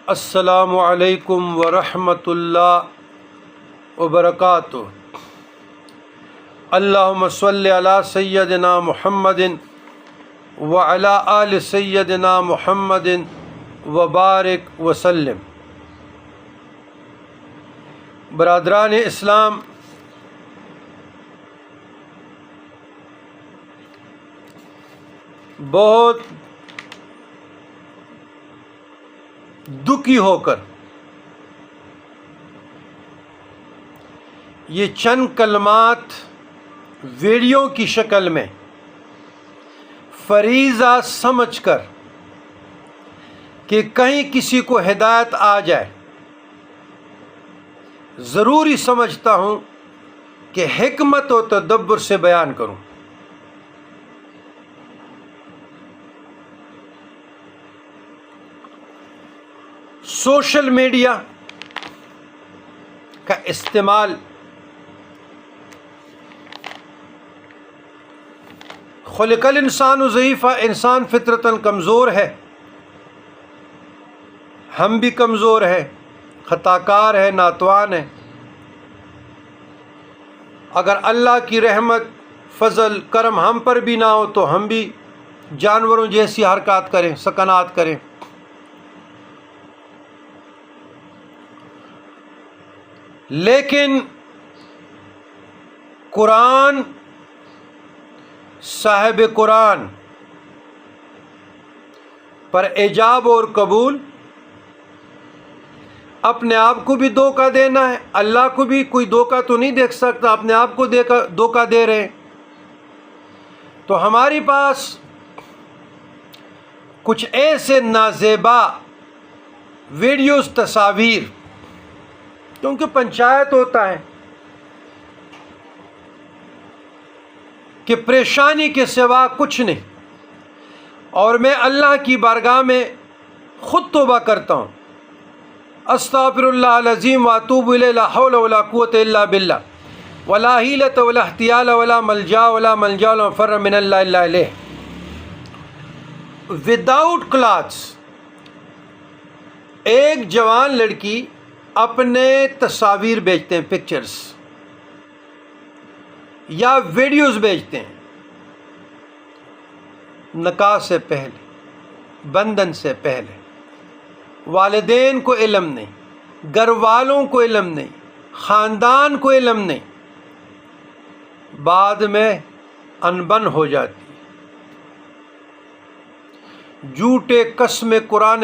السلام علیکم ورحمۃ اللہ وبرکاتہ۔ اللہم صلی علی سیدنا محمد وعلی آل سیدنا محمد وبارک وسلم۔ برادران اسلام، بہت دکھی ہو کر یہ چند کلمات ویڈیو کی شکل میں فریضہ سمجھ کر کہ کہیں کسی کو ہدایت آ جائے، ضروری سمجھتا ہوں کہ حکمت و تدبر سے بیان کروں۔ سوشل میڈیا کا استعمال خلق الانسان ضعیفا، انسان فطرتاً کمزور ہے، ہم بھی کمزور ہیں، خطا کار ہے، ناتوان ہے۔ اگر اللہ کی رحمت، فضل، کرم ہم پر بھی نہ ہو تو ہم بھی جانوروں جیسی حرکات کریں، سکنات کریں۔ لیکن قرآن، صاحب قرآن پر ایجاب اور قبول، اپنے آپ کو بھی دھوکہ دینا ہے، اللہ کو بھی کوئی دھوکہ تو نہیں دیکھ سکتا، اپنے آپ کو دھوکہ دے رہے ہیں۔ تو ہمارے پاس کچھ ایسے نازیبا ویڈیوز، تصاویر، کیونکہ پنچایت ہوتا ہے کہ پریشانی کے سوا کچھ نہیں، اور میں اللہ کی بارگاہ میں خود توبہ کرتا ہوں، استغفر اللہ العظیم واتوب الیہ، لا حول ولا قوۃ الا باللہ، ولا حیلۃ ولا احتیال ولا ملجا ولا منجا ولا مفر من اللہ الا الیہ۔ وداؤٹ کلاتھس ایک جوان لڑکی اپنے تصاویر بیچتے ہیں، پکچرز یا ویڈیوز بیچتے ہیں، نکاح سے پہلے، بندھن سے پہلے۔ والدین کو علم نہیں، گھر والوں کو علم نہیں، خاندان کو علم نہیں، بعد میں انبن ہو جاتی۔ جھوٹے قسم قرآن